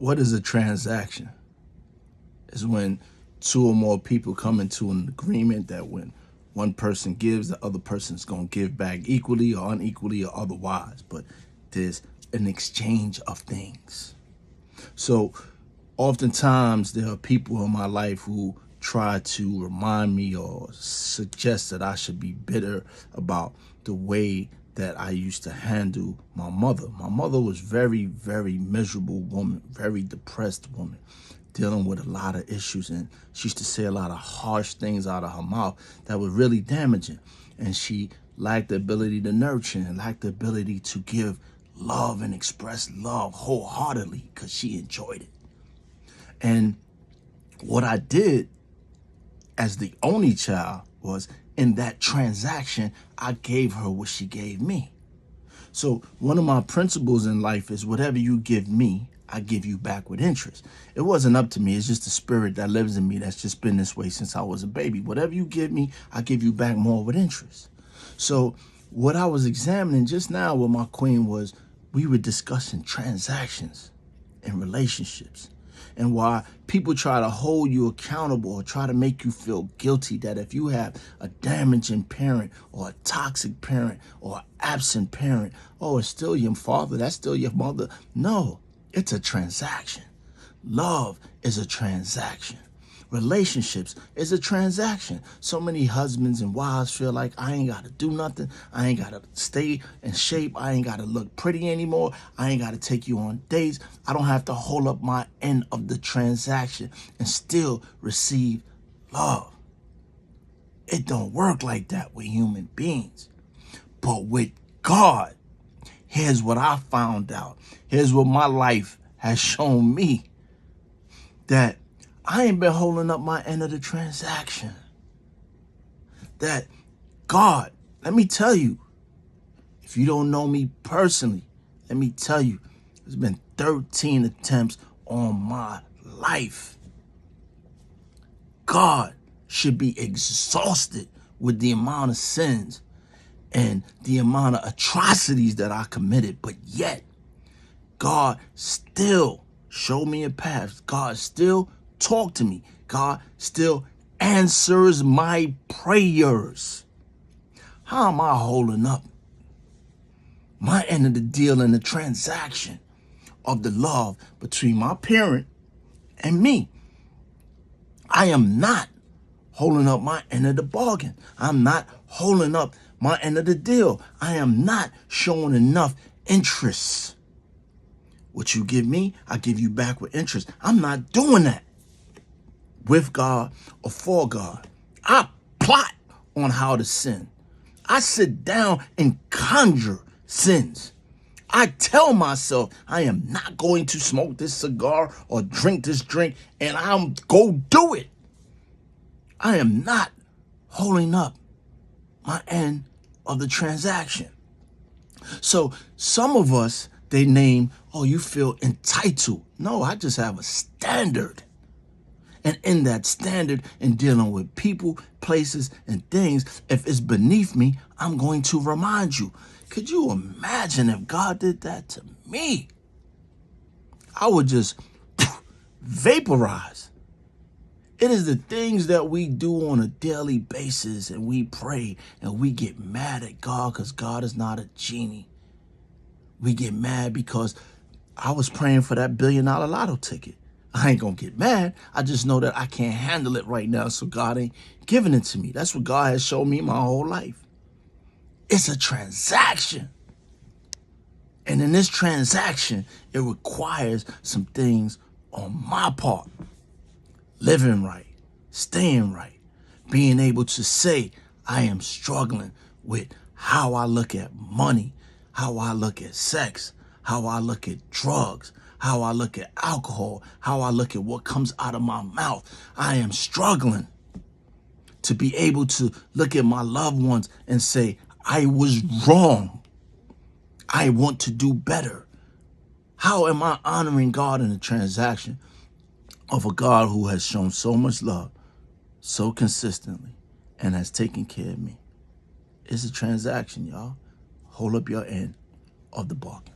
What is a transaction? It's when two or more people come into an agreement that when one person gives, the other person's going to give back equally or unequally or otherwise. But there's an exchange of things. So oftentimes there are people in my life who try to remind me or suggest that I should be bitter about the way that I used to handle my mother. My mother was very, very miserable woman, very depressed woman, dealing with a lot of issues. And she used to say a lot of harsh things out of her mouth that were really damaging. And she lacked the ability to nurture and lacked the ability to give love and express love wholeheartedly because she enjoyed it. And what I did as the only child was, in that transaction, I gave her what she gave me. So one of my principles in life is whatever you give me, I give you back with interest. It wasn't up to me. It's just the spirit that lives in me that's just been this way since I was a baby. Whatever you give me, I give you back more with interest. So what I was examining just now with my queen was we were discussing transactions and relationships, and why people try to hold you accountable or try to make you feel guilty that if you have a damaging parent or a toxic parent or an absent parent, oh, it's still your father, that's still your mother. No, it's a transaction. Love is a transaction. Relationships is a transaction. So many husbands and wives feel like I ain't got to do nothing. I ain't got to stay in shape. I ain't got to look pretty anymore. I ain't got to take you on dates. I don't have to hold up my end of the transaction and still receive love. It don't work like that with human beings. But with God, here's what I found out. Here's what my life has shown me, that I ain't been holding up my end of the transaction. That God, let me tell you, if you don't know me personally, let me tell you, there's been 13 attempts on my life. God should be exhausted with the amount of sins and the amount of atrocities that I committed, but yet God still showed me a path. God still talk to me. God still answers my prayers. How am I holding up my end of the deal in the transaction of the love between my parent and me? I am not holding up my end of the bargain. I'm not holding up my end of the deal. I am not showing enough interest. What you give me, I give you back with interest. I'm not doing that with God or for God. I plot on how to sin. I sit down and conjure sins. I tell myself I am not going to smoke this cigar or drink this drink, and I'm go do it. I am not holding up my end of the transaction. So some of us, they name, oh, you feel entitled. No, I just have a standard. And in that standard, in dealing with people, places, and things, if it's beneath me, I'm going to remind you. Could you imagine if God did that to me? I would just vaporize. It is the things that we do on a daily basis, and we pray and we get mad at God because God is not a genie. We get mad because I was praying for that $1 billion lotto ticket. I ain't gonna get mad. I just know that I can't handle it right now, so God ain't giving it to me. That's what God has shown me my whole life. It's a transaction. And in this transaction, it requires some things on my part. Living right, staying right, being able to say I am struggling with how I look at money, how I look at sex, how I look at drugs, how I look at alcohol, how I look at what comes out of my mouth. I am struggling to be able to look at my loved ones and say, I was wrong. I want to do better. How am I honoring God in a transaction of a God who has shown so much love so consistently and has taken care of me? It's a transaction, y'all. Hold up your end of the bargain.